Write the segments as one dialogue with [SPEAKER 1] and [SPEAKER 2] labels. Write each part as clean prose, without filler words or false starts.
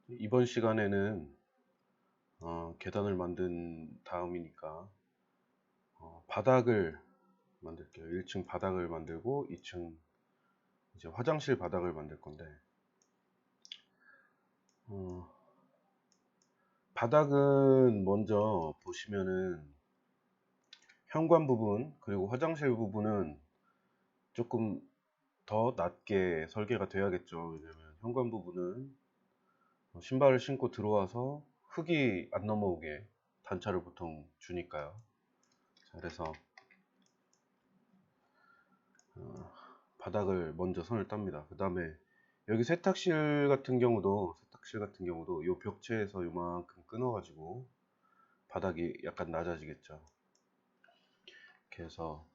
[SPEAKER 1] 이번 시간에는 계단을 만든 다음이니까 바닥을 만들게요. 1층 바닥을 만들고 2층 이제 화장실 바닥을 만들 건데 어, 바닥은 먼저 보시면은 현관 부분 그리고 화장실 부분은 조금 더 낮게 설계가 돼야겠죠. 왜냐면 현관 부분은 신발을 신고 들어와서 흙이 안 넘어오게 단차를 보통 주니까요. 자, 그래서 바닥을 먼저 선을 땁니다. 그 다음에 여기 세탁실 같은 경우도 이 벽체에서 요만큼 끊어가지고 바닥이 약간 낮아지겠죠. 이렇게 해서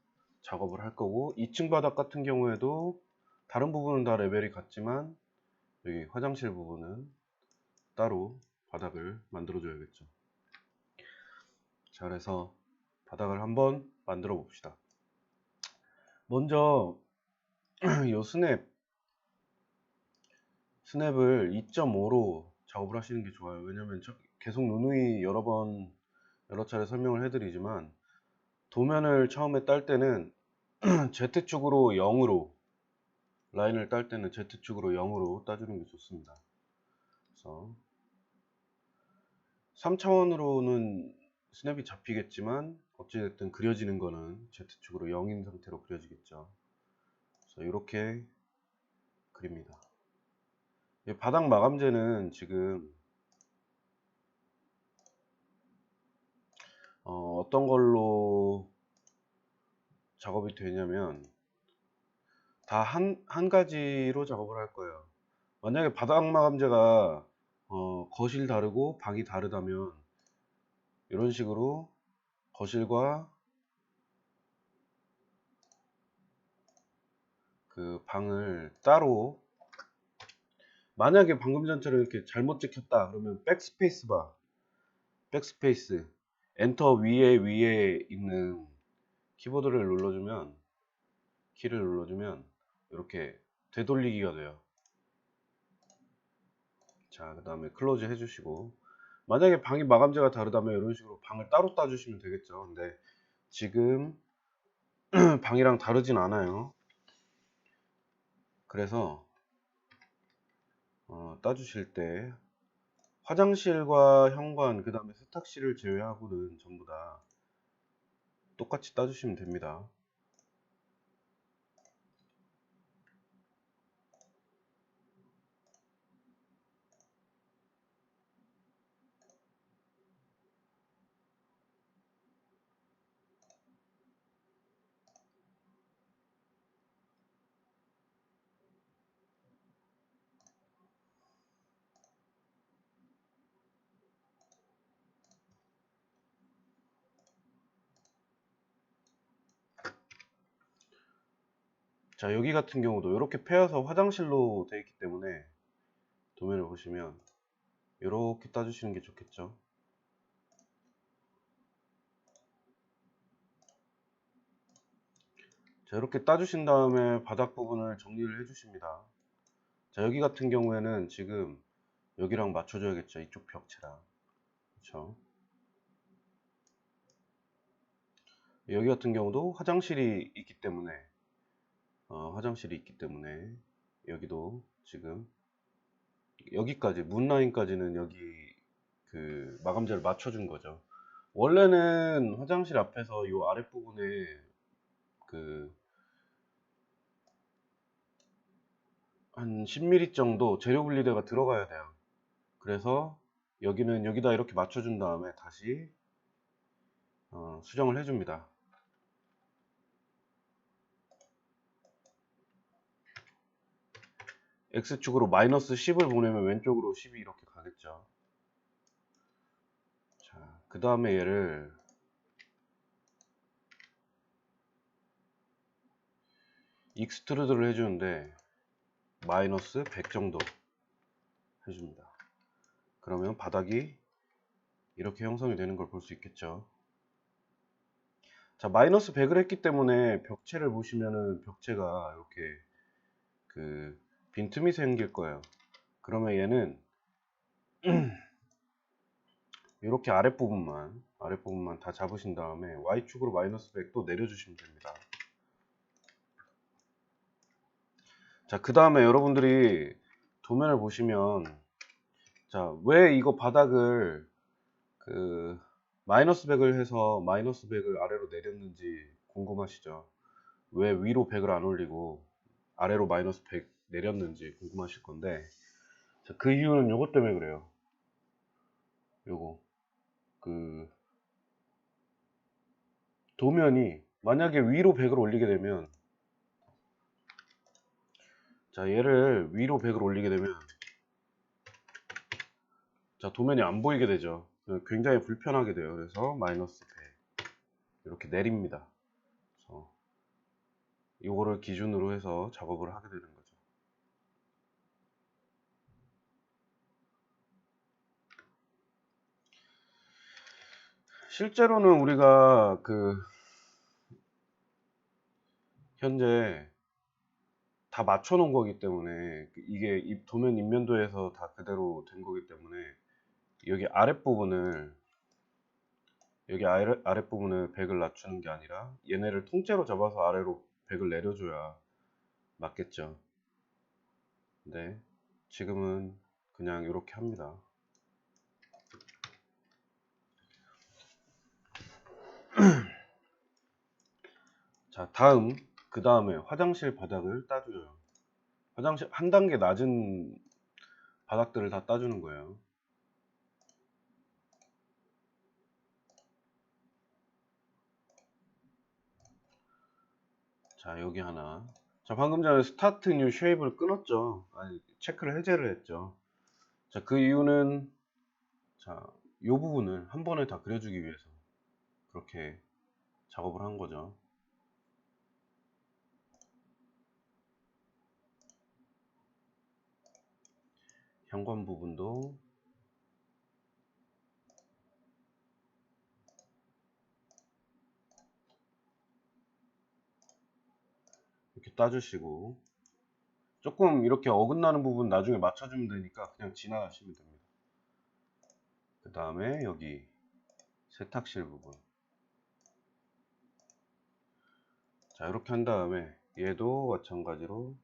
[SPEAKER 1] 작업을 할 거고 2층 바닥 같은 경우에도 다른 부분은 다 레벨이 같지만 여기 화장실 부분은 따로 바닥을 만들어 줘야겠죠. 자, 그래서 바닥을 한번 만들어 봅시다. 먼저 이 스냅을 2.5로 작업을 하시는 게 좋아요. 왜냐면 계속 누누이 여러 차례 설명을 해드리지만 도면을 처음에 딸 때는 Z축으로 0으로 라인을 딸 때는 Z축으로 0으로 따주는 게 좋습니다. 그래서 3차원으로는 스냅이 잡히겠지만 어찌됐든 그려지는 거는 Z축으로 0인 상태로 그려지겠죠. 그래서 이렇게 그립니다. 바닥 마감재는 지금 어떤 걸로 작업이 되냐면 다 한 가지로 작업을 할 거예요. 만약에 바닥 마감재가 거실 다르고 방이 다르다면 이런 식으로 거실과 그 방을 따로, 만약에 방금 전처럼 이렇게 잘못 찍혔다 그러면 백스페이스 엔터 위에 있는 키보드를 눌러주면, 키를 눌러주면 이렇게 되돌리기가 돼요. 자, 그 다음에 클로즈 해주시고, 만약에 방이 마감재가 다르다면 이런 식으로 방을 따로 따주시면 되겠죠. 근데 지금 방이랑 다르진 않아요. 그래서 따주실 때 화장실과 현관 그 다음에 세탁실을 제외하고는 전부 다 똑같이 따주시면 됩니다. 자, 여기 같은 경우도 이렇게 패여서 화장실로 되어 있기 때문에 도면을 보시면 이렇게 따주시는 게 좋겠죠. 자, 이렇게 따주신 다음에 바닥 부분을 정리를 해 주십니다. 자, 여기 같은 경우에는 지금 여기랑 맞춰줘야겠죠. 이쪽 벽체랑. 그렇죠. 여기 같은 경우도 화장실이 있기 때문에 여기도 지금 여기까지 문 라인까지는 여기 그 마감재를 맞춰준 거죠. 원래는 화장실 앞에서 이 아랫부분에 그 한 10mm 정도 재료 분리대가 들어가야 돼요. 그래서 여기는 여기다 이렇게 맞춰준 다음에 다시 수정을 해줍니다. X축으로 마이너스 10을 보내면 왼쪽으로 10이 이렇게 가겠죠. 자, 그 다음에 얘를 익스트루드를 해주는데 마이너스 100 정도 해줍니다. 그러면 바닥이 이렇게 형성이 되는 걸 볼 수 있겠죠. 자, 마이너스 100을 했기 때문에 벽체를 보시면은 벽체가 이렇게 그 빈틈이 생길 거예요. 그러면 얘는 이렇게 아랫부분만 다 잡으신 다음에 Y축으로 마이너스 100 또 내려주시면 됩니다. 자, 그 다음에 여러분들이 도면을 보시면, 자, 왜 이거 바닥을 마이너스 100을 해서 마이너스 100을 아래로 내렸는지 궁금하시죠? 왜 위로 100을 안 올리고 아래로 마이너스 100 내렸는지 궁금하실 건데, 자, 그 이유는 요것 때문에 그래요. 요거 도면이 만약에 위로 100을 올리게 되면, 자, 얘를 위로 100을 올리게 되면, 자, 도면이 안 보이게 되죠. 굉장히 불편하게 돼요. 그래서 마이너스 100 이렇게 내립니다. 그래서 이거를 기준으로 해서 작업을 하게 되는 거죠. 실제로는 우리가 현재 다 맞춰 놓은 거기 때문에, 이게 도면 인면도에서 다 그대로 된 거기 때문에, 여기 아랫부분을 100을 낮추는 게 아니라 얘네를 통째로 잡아서 아래로 100을 내려줘야 맞겠죠. 근데 지금은 그냥 이렇게 합니다. 자, 그 다음에 화장실 바닥을 따줘요. 화장실 한 단계 낮은 바닥들을 다 따주는 거예요. 자, 여기 하나. 자, 방금 전에 스타트 뉴 쉐입을 끊었죠. 아니, 체크를 해제를 했죠. 자, 그 이유는, 자, 이 부분을 한 번에 다 그려주기 위해서 그렇게 작업을 한 거죠. 현관 부분도 이렇게 따주시고, 조금 이렇게 어긋나는 부분 나중에 맞춰주면 되니까 그냥 지나가시면 됩니다. 그 다음에 여기 세탁실 부분, 자, 이렇게 한 다음에 얘도 마찬가지로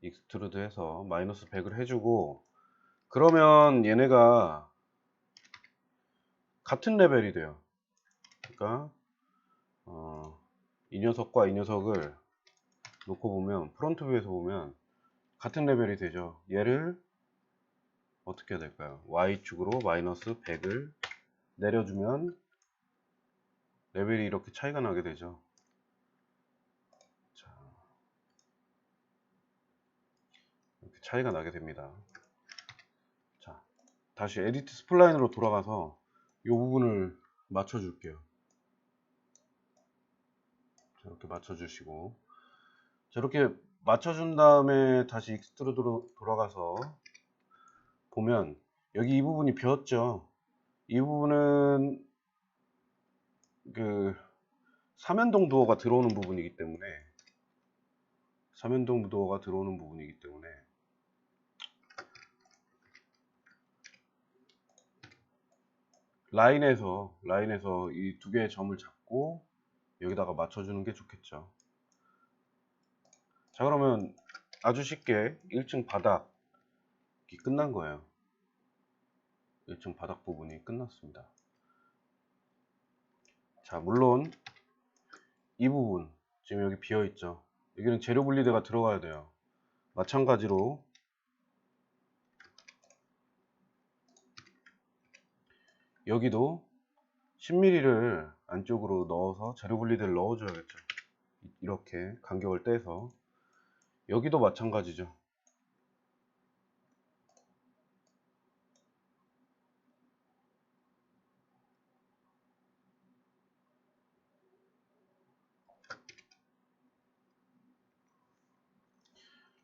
[SPEAKER 1] 익스트루드 해서 마이너스 100을 해주고, 그러면 얘네가 같은 레벨이 돼요. 그러니까 이 녀석과 이 녀석을 놓고 보면, 프론트 뷰에서 보면 같은 레벨이 되죠. 얘를 어떻게 해야 될까요? Y축으로 마이너스 100을 내려주면 레벨이 이렇게 차이가 나게 되죠. 자, 이렇게 차이가 나게 됩니다. 자, 다시 에디트 스플라인으로 돌아가서 이 부분을 맞춰 줄게요. 이렇게 맞춰 주시고, 자, 이렇게 맞춰 준 다음에 다시 익스트루드로 돌아가서 보면 여기 이 부분이 비었죠. 이 부분은 삼연동 도어가 들어오는 부분이기 때문에, 라인에서 이 두 개의 점을 잡고 여기다가 맞춰주는 게 좋겠죠. 자, 그러면 아주 쉽게 1층 바닥이 끝난 거예요. 1층 바닥 부분이 끝났습니다. 자, 물론 이 부분 지금 여기 비어 있죠. 여기는 재료 분리대가 들어가야 돼요. 마찬가지로 여기도 10mm를 안쪽으로 넣어서 재료 분리대를 넣어줘야겠죠. 이렇게 간격을 떼서. 여기도 마찬가지죠.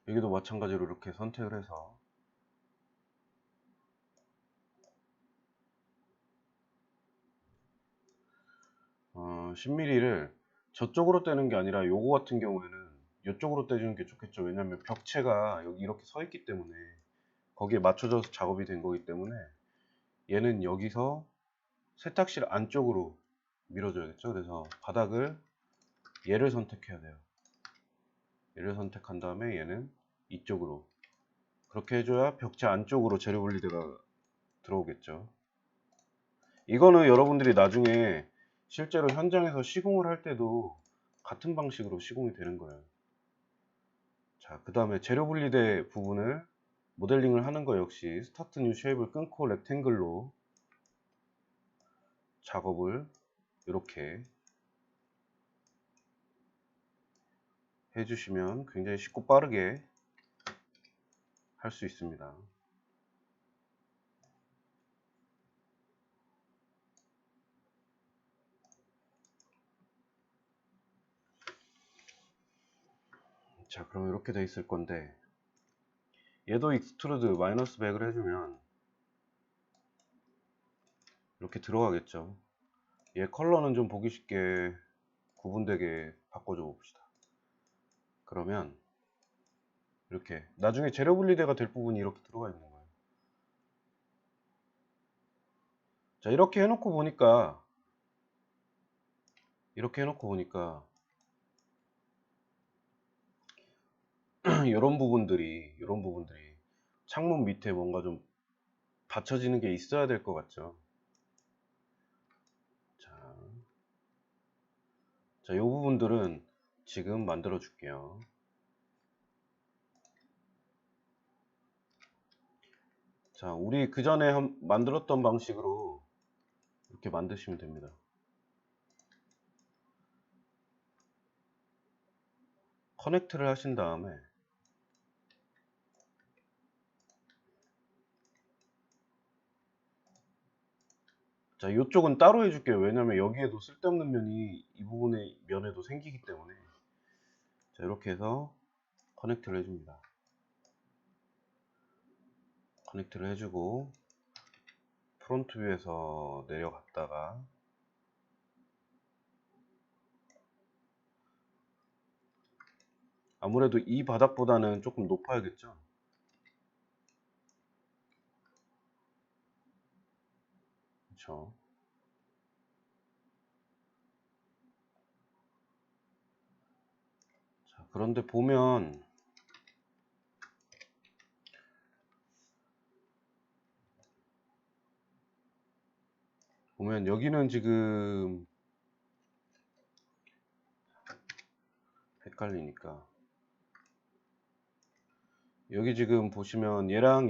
[SPEAKER 1] 여기도 마찬가지로 이렇게 선택을 해서 10mm를 저쪽으로 떼는 게 아니라 요거 같은 경우에는 이쪽으로 떼주는 게 좋겠죠. 왜냐면 벽체가 여기 이렇게 서 있기 때문에 거기에 맞춰져서 작업이 된 거기 때문에 얘는 여기서 세탁실 안쪽으로 밀어줘야겠죠. 그래서 바닥을 얘를 선택해야 돼요. 얘를 선택한 다음에 얘는 이쪽으로, 그렇게 해줘야 벽체 안쪽으로 재료 분리대가 들어오겠죠. 이거는 여러분들이 나중에 실제로 현장에서 시공을 할 때도 같은 방식으로 시공이 되는 거예요. 자, 그 다음에 재료 분리대 부분을 모델링을 하는 거 역시 스타트 뉴 쉐입을 끊고 렉탱글로 작업을 이렇게 해주시면 굉장히 쉽고 빠르게 할 수 있습니다. 자, 그럼 이렇게 돼 있을 건데, 얘도 익스트루드 마이너스 100을 해주면 이렇게 들어가겠죠. 얘 컬러는 좀 보기 쉽게 구분되게 바꿔줘 봅시다. 그러면 이렇게 나중에 재료 분리대가 될 부분이 이렇게 들어가 있는 거예요. 자, 이렇게 해놓고 보니까 이런 부분들이 창문 밑에 뭔가 좀 받쳐지는 게 있어야 될 것 같죠. 자, 이 부분들은 지금 만들어 줄게요. 자, 우리 그 전에 만들었던 방식으로 이렇게 만드시면 됩니다. 커넥트를 하신 다음에 자, 이쪽은 따로 해줄게요. 왜냐면 여기에도 쓸데없는 면이 이 부분의 면에도 생기기 때문에. 자, 이렇게 해서 커넥트를 해줍니다. 커넥트를 해주고 프론트 뷰에서 내려갔다가 아무래도 이 바닥보다는 조금 높아야겠죠. 그렇죠. 자, 그런데 보면 여기는 지금 헷갈리니까 여기 지금 보시면 얘랑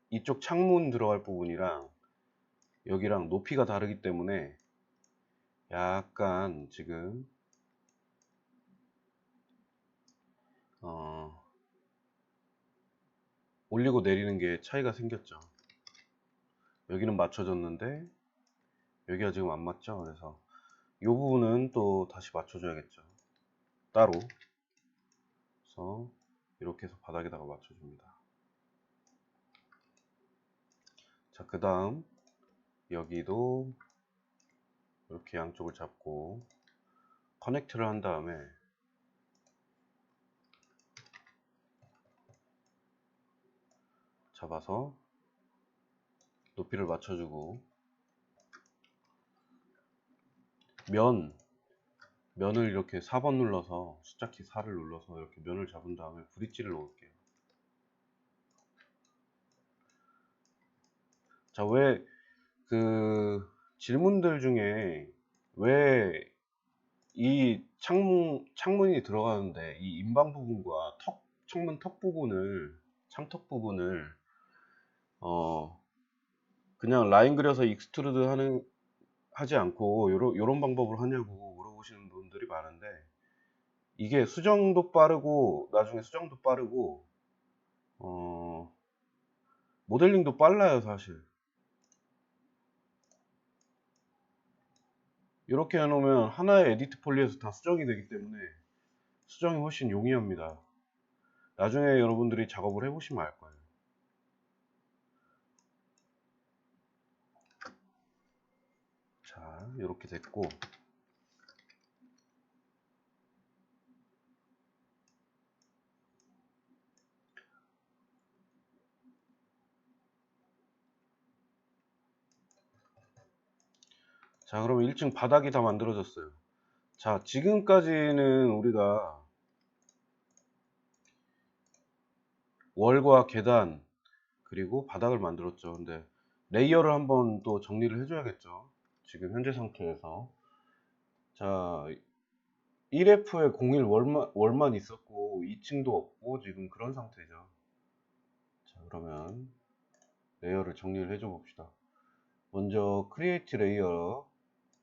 [SPEAKER 1] 이쪽 창문 들어갈 부분이랑 여기랑 높이가 다르기 때문에 약간 지금 올리고 내리는 게 차이가 생겼죠. 여기는 맞춰졌는데 여기가 지금 안 맞죠. 그래서 이 부분은 또 다시 맞춰줘야겠죠. 따로. 그래서 이렇게 해서 바닥에다가 맞춰줍니다. 자, 그 다음 여기도 이렇게 양쪽을 잡고 커넥트를 한 다음에 잡아서 높이를 맞춰주고 면을 이렇게 4번 눌러서 숫자키 4를 눌러서 이렇게 면을 잡은 다음에 브릿지를 놓을게요. 자, 왜 그 질문들 중에 왜 이 창문이 들어가는데 이 인방 부분과 창문 턱 부분을 창턱 부분을 그냥 라인 그려서 익스트루드 하지 않고 요런 방법을 하냐고 물어보시는 분들이 많은데, 이게 수정도 빠르고 나중에 수정도 빠르고 모델링도 빨라요. 사실 이렇게 해놓으면 하나의 에디트 폴리에서 다 수정이 되기 때문에 수정이 훨씬 용이합니다. 나중에 여러분들이 작업을 해보시면 알 거예요. 자, 이렇게 됐고, 자, 그럼 1층 바닥이 다 만들어졌어요. 자, 지금까지는 우리가 월과 계단 그리고 바닥을 만들었죠. 근데 레이어를 한번 또 정리를 해줘야겠죠. 지금 현재 상태에서. 자, 1F에 01 월만 있었고 2층도 없고 지금 그런 상태죠. 자, 그러면 레이어를 정리를 해줘 봅시다. 먼저 크리에이트 레이어,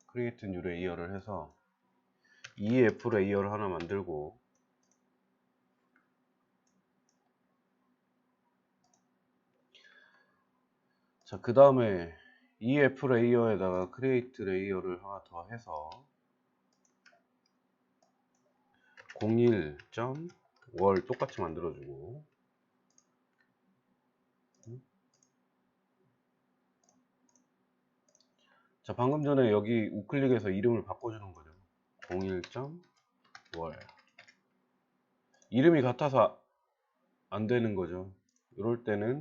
[SPEAKER 1] 크리에이트 뉴 레이어를 해서 EF 레이어를 하나 만들고, 자, 그 다음에 EF 레이어에다가 크리에이트 레이어를 하나 더 해서 01월 똑같이 만들어주고, 자, 방금 전에 여기 우클릭해서 이름을 바꿔주는 거죠. 01.월. 이름이 같아서 안 되는 거죠. 이럴 때는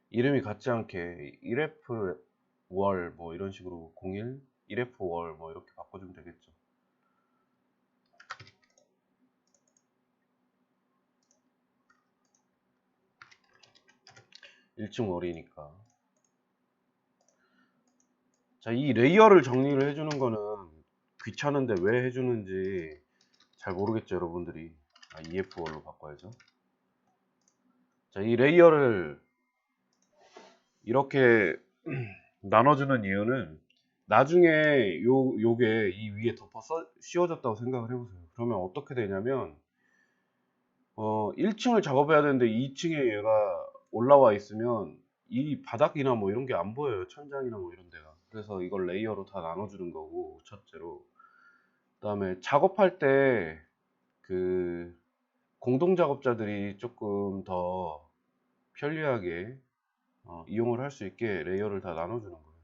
[SPEAKER 1] 이름이 같지 않게 1F 월 뭐 이런 식으로 01 1F 월 뭐 이렇게 바꿔주면 되겠죠. 1층 월이니까. 자, 이 레이어를 정리를 해주는 거는 귀찮은데 왜 해주는지 잘 모르겠죠, 여러분들이. 아, EF 월로 바꿔야죠. 자, 이 레이어를 이렇게 나눠주는 이유는 나중에 요게 이 위에 덮어 씌워졌다고 생각을 해보세요. 그러면 어떻게 되냐면 1층을 작업해야 되는데 2층에 얘가 올라와 있으면 이 바닥이나 뭐 이런 게 안 보여요. 천장이나 뭐 이런 데가. 그래서 이걸 레이어로 다 나눠주는 거고, 첫째로. 그 다음에 작업할 때 그 공동 작업자들이 조금 더 편리하게 이용을 할 수 있게 레이어를 다 나눠주는 거예요.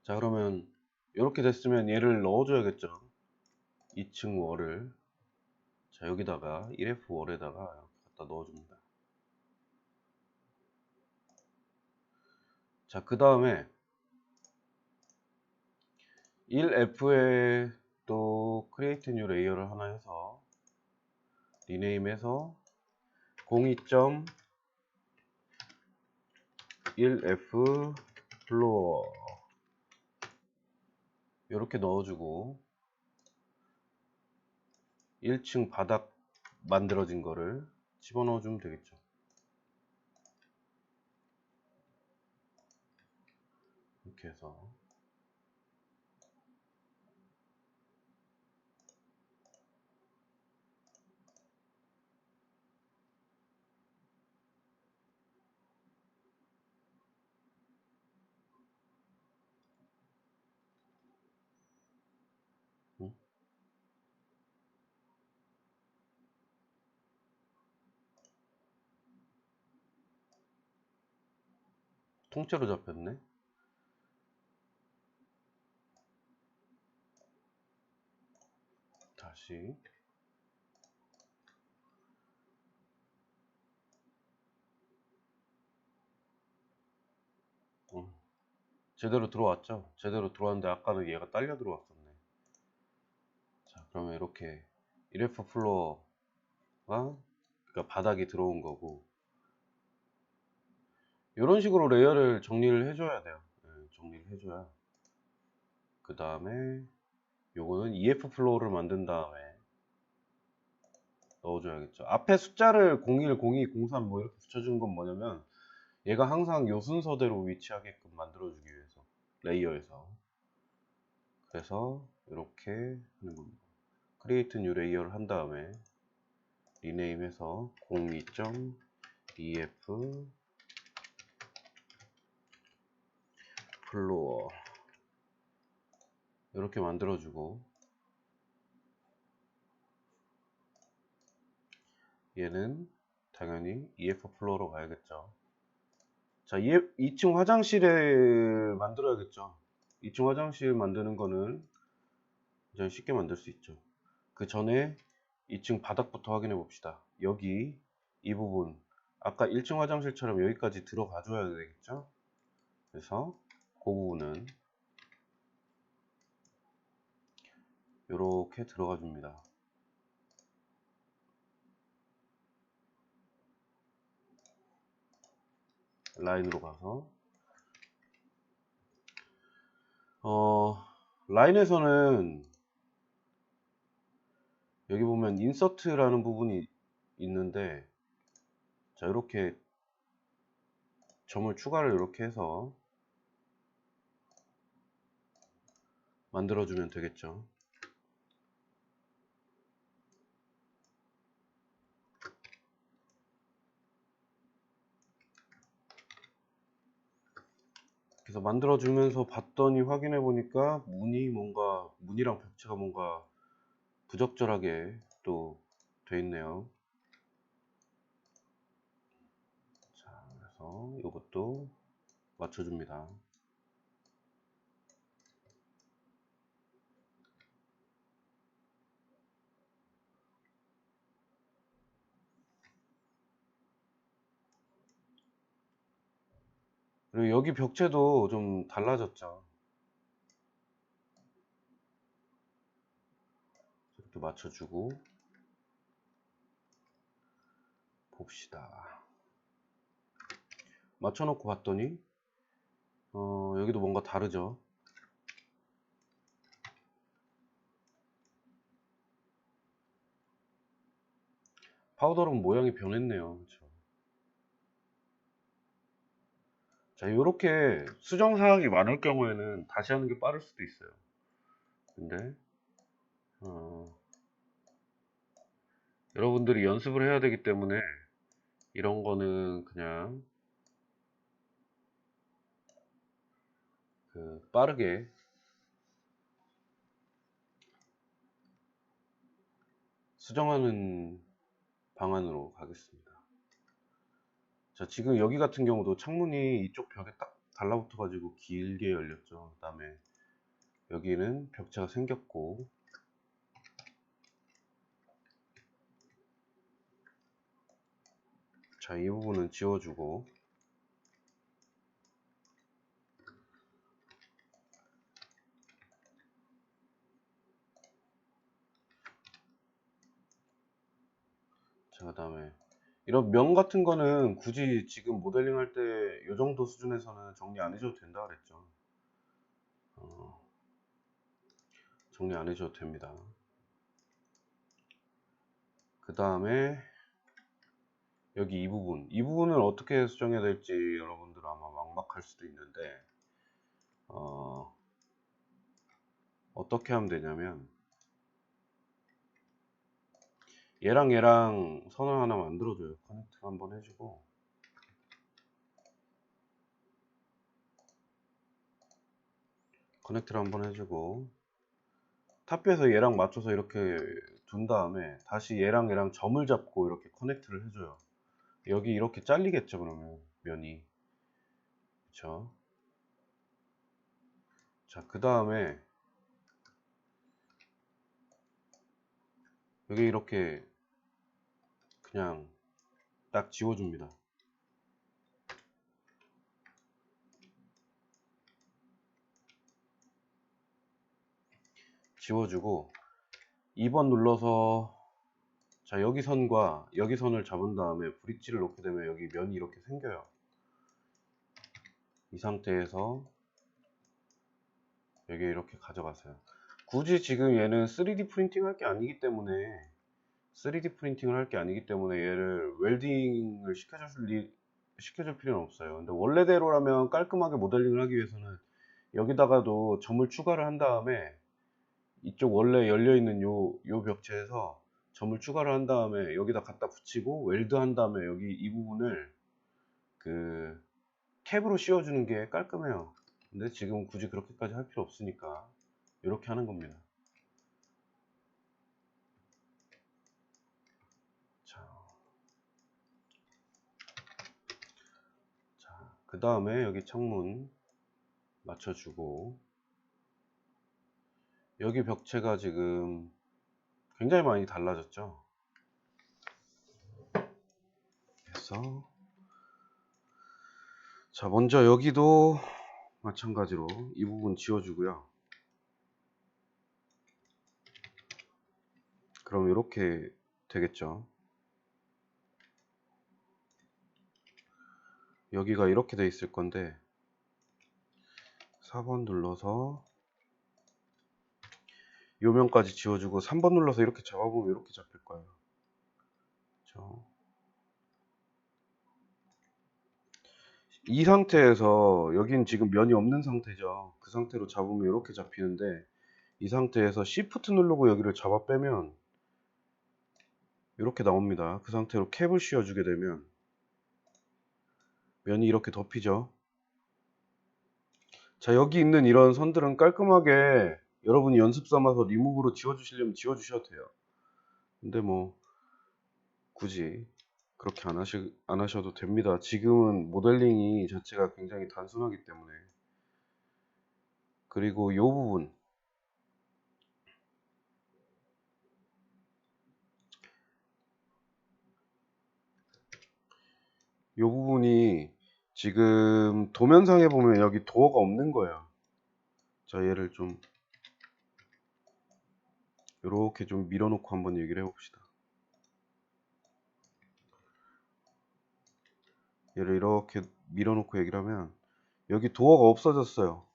[SPEAKER 1] 자, 그러면 이렇게 됐으면 얘를 넣어줘야겠죠. 2층 월을. 자, 여기다가 1F 월에다가 갖다 넣어줍니다. 자, 그 다음에 1F에 또 크리에이트 뉴 레이어를 하나 해서 리네임해서 02.1F 플로어 이렇게 넣어주고 1층 바닥 만들어진 거를 집어넣어 주면 되겠죠. 이렇게 해서 통째로 잡혔네. 다시 제대로 들어왔죠. 제대로 들어왔는데 아까는 얘가 딸려 들어왔었네. 자, 그러면 이렇게 1F 플로어가 그러니까 바닥이 들어온 거고, 이런 식으로 레이어를 정리를 해줘야 돼요. 네, 정리를 해줘야. 그 다음에 요거는 EF 플로어를 만든 다음에 넣어줘야겠죠. 앞에 숫자를 01, 02, 03 뭐 이렇게 붙여주는 건 뭐냐면 얘가 항상 요 순서대로 위치하게끔 만들어주기 위해서 레이어에서. 그래서 이렇게 하는 겁니다. 크리에이트 뉴 레이어를 한 다음에 리네임해서 02.ef 플로어 이렇게 만들어주고, 얘는 당연히 EF 플로어로 가야겠죠. 자, 2층 화장실을 만들어야겠죠. 2층 화장실 만드는 거는 이제 쉽게 만들 수 있죠. 그 전에 2층 바닥부터 확인해 봅시다. 여기 이 부분 아까 1층 화장실처럼 여기까지 들어가 줘야 되겠죠. 그래서 그 부분은 이렇게 들어가 줍니다. 라인으로 가서 라인에서는 여기 보면 인서트라는 부분이 있는데, 자 이렇게 점을 추가를 이렇게 해서 만들어 주면 되겠죠. 그래서 만들어 주면서 봤더니 확인해 보니까 문이랑 벽체가 뭔가 부적절하게 또 돼 있네요. 자, 그래서 이것도 맞춰줍니다. 그리고 여기 벽체도 좀 달라졌죠. 이렇게 맞춰주고 봅시다. 맞춰놓고 봤더니 여기도 뭔가 다르죠. 파우더룸 모양이 변했네요. 그렇죠? 자, 이렇게 수정 사항이 많을 경우에는 다시 하는 게 빠를 수도 있어요. 근데 여러분들이 연습을 해야 되기 때문에 이런 거는 그냥 빠르게 수정하는 방안으로 가겠습니다. 자, 지금 여기 같은 경우도 창문이 이쪽 벽에 딱 달라붙어 가지고 길게 열렸죠. 그 다음에 여기는 벽체가 생겼고, 자, 이 부분은 지워주고, 자, 그 다음에 이런 면 같은 거는 굳이 지금 모델링 할 때 이 정도 수준에서는 정리 안 해줘도 된다 그랬죠. 정리 안 해줘도 됩니다. 그 다음에 여기 이 부분을 어떻게 수정해야 될지 여러분들 아마 막막할 수도 있는데, 어떻게 하면 되냐면 얘랑 선을 하나 만들어줘요. 커넥트 한번 해주고, 커넥트를 한번 해주고, 탑에서 얘랑 맞춰서 이렇게 둔 다음에 다시 얘랑 점을 잡고 이렇게 커넥트를 해줘요. 여기 이렇게 잘리겠죠, 그러면 면이. 그쵸? 자, 그 다음에 여기 이렇게 그냥 딱 지워줍니다. 지워주고 2번 눌러서, 자, 여기 선과 여기 선을 잡은 다음에 브릿지를 놓게 되면 여기 면이 이렇게 생겨요. 이 상태에서 여기 이렇게 가져가세요. 굳이 지금 얘는 3D 프린팅 할 게 아니기 때문에, 3D 프린팅을 할 게 아니기 때문에 얘를 웰딩을 시켜줄 필요는 없어요. 근데 원래대로라면 깔끔하게 모델링을 하기 위해서는 여기다가도 점을 추가를 한 다음에 이쪽 원래 열려있는 요 벽체에서 점을 추가를 한 다음에 여기다 갖다 붙이고 웰드 한 다음에 여기 이 부분을 캡으로 씌워주는 게 깔끔해요. 근데 지금 굳이 그렇게까지 할 필요 없으니까 이렇게 하는 겁니다. 자, 그 다음에 여기 창문 맞춰주고, 여기 벽체가 지금 굉장히 많이 달라졌죠. 그래서 자, 먼저 여기도 마찬가지로 이 부분 지워주고요. 그럼 이렇게 되겠죠. 여기가 이렇게 돼 있을 건데 4번 눌러서 요면까지 지워주고 3번 눌러서 이렇게 잡아보면 이렇게 잡힐 거예요. 그렇죠? 이 상태에서 여긴 지금 면이 없는 상태죠. 그 상태로 잡으면 이렇게 잡히는데 이 상태에서 Shift 누르고 여기를 잡아 빼면 이렇게 나옵니다. 그 상태로 캡을 씌워주게 되면 면이 이렇게 덮이죠. 자, 여기 있는 이런 선들은 깔끔하게 여러분이 연습 삼아서 리무브로 지워주시려면 지워주셔도 돼요. 근데 뭐 굳이 그렇게 안 하셔도 됩니다. 지금은 모델링이 자체가 굉장히 단순하기 때문에. 그리고 요 부분, 요 부분이 지금 도면상에 보면 여기 도어가 없는 거예요. 자, 얘를 좀 이렇게 좀 밀어놓고 한번 얘기를 해봅시다. 얘를 이렇게 밀어놓고 얘기를 하면 여기 도어가 없어졌어요.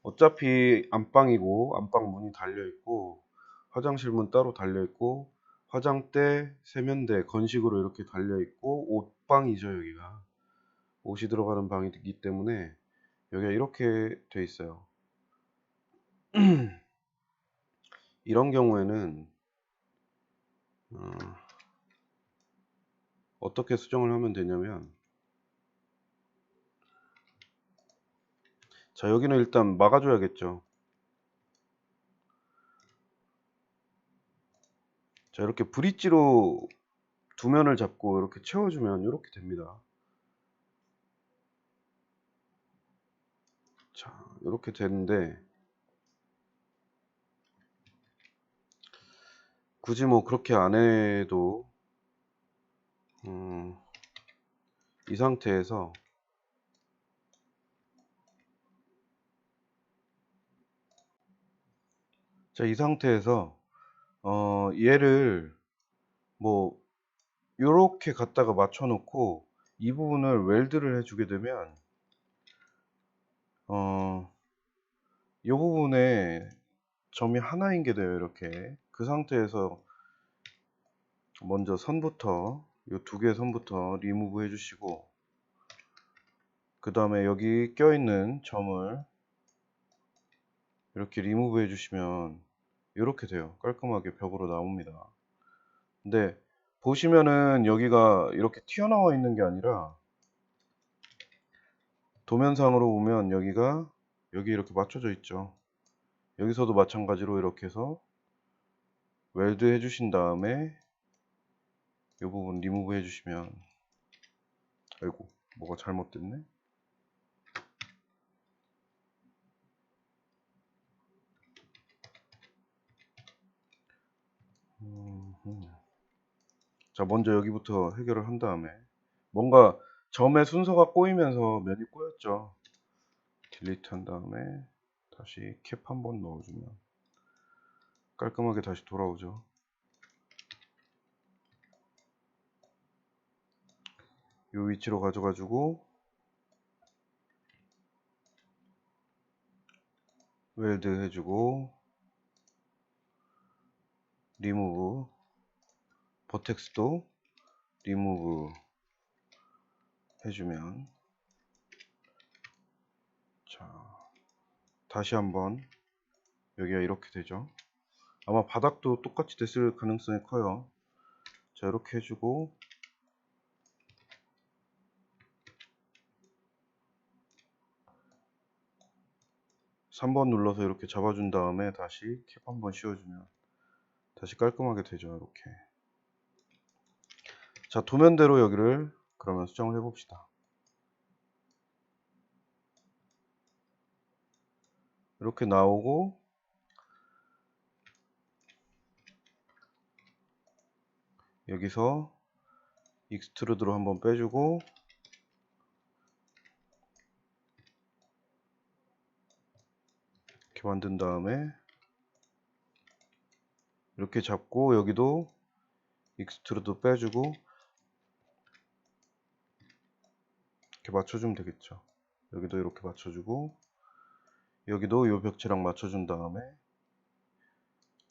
[SPEAKER 1] 어차피 안방이고 안방 문이 달려있고 화장실 문 따로 달려있고 화장대, 세면대, 건식으로 이렇게 달려있고 옷방이죠. 여기가 옷이 들어가는 방이기 때문에 여기가 이렇게 돼 있어요. 이런 경우에는 어떻게 수정을 하면 되냐면, 자, 여기는 일단 막아줘야겠죠. 자, 이렇게 브릿지로 두 면을 잡고 이렇게 채워주면 이렇게 됩니다. 자, 이렇게 되는데 굳이 뭐 그렇게 안 해도 이 상태에서 자, 이 상태에서 얘를 뭐 요렇게 갖다가 맞춰 놓고 이 부분을 웰드를 해주게 되면 이 부분에 점이 하나인 게 돼요. 이렇게 그 상태에서 먼저 선부터 이 두 개의 선부터 리무브 해주시고 그 다음에 여기 껴있는 점을 이렇게 리무브 해주시면 이렇게 돼요. 깔끔하게 벽으로 나옵니다. 근데 보시면은 여기가 이렇게 튀어나와 있는 게 아니라 도면상으로 보면 여기가 여기 이렇게 맞춰져 있죠. 여기서도 마찬가지로 이렇게 해서 웰드 해주신 다음에 이 부분 리무브 해주시면, 아이고 뭐가 잘못됐네. 자, 먼저 여기부터 해결을 한 다음에 뭔가 점의 순서가 꼬이면서 면이 꼬였죠. 딜리트 한 다음에 다시 캡 한번 넣어주면 깔끔하게 다시 돌아오죠. 이 위치로 가져가지고 웰드 해주고 리무브, 버텍스도 리무브 해주면, 자, 다시 한번 여기가 이렇게 되죠. 아마 바닥도 똑같이 됐을 가능성이 커요. 자, 이렇게 해주고 3번 눌러서 이렇게 잡아준 다음에 다시 캡 한번 씌워주면 다시 깔끔하게 되죠. 이렇게. 자, 도면대로 여기를 그러면 수정을 해봅시다. 이렇게 나오고 여기서 익스트루드로 한번 빼주고 이렇게 만든 다음에 이렇게 잡고 여기도 익스트루드 빼주고 이렇게 맞춰주면 되겠죠. 여기도 이렇게 맞춰주고 여기도 이 벽체랑 맞춰준 다음에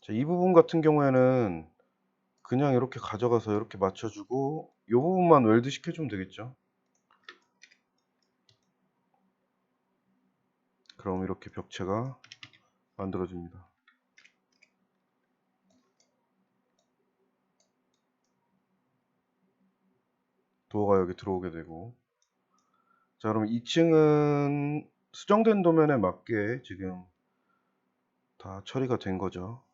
[SPEAKER 1] 자, 이 부분 같은 경우에는 그냥 이렇게 가져가서 이렇게 맞춰주고 이 부분만 웰드 시켜주면 되겠죠. 그럼 이렇게 벽체가 만들어집니다. 도어가 여기 들어오게 되고 자 그럼 2층은 수정된 도면에 맞게 지금 다 처리가 된 거죠.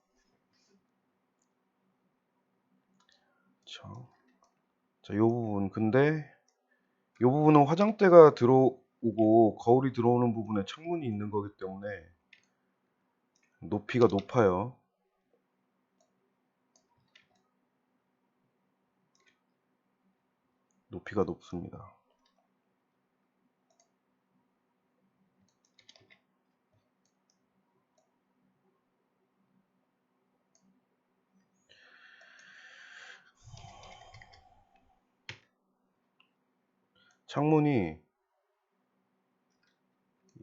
[SPEAKER 1] 자, 이 부분 근데 이 부분은 화장대가 들어오고 거울이 들어오는 부분에 창문이 있는 거기 때문에 높이가 높아요. 높이가 높습니다. 창문이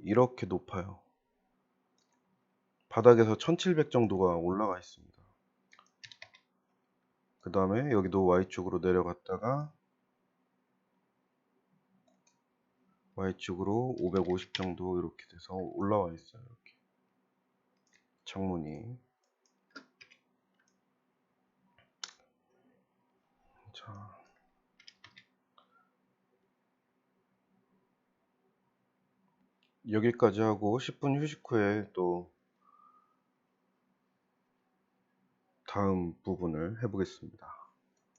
[SPEAKER 1] 이렇게 높아요. 바닥에서 1700 정도가 올라가 있습니다. 그 다음에 여기도 Y쪽으로 내려갔다가 Y쪽으로 550 정도 이렇게 돼서 올라와 있어요. 이렇게 창문이 자 여기까지 하고 10분 휴식 후에 또 다음 부분을 해보겠습니다.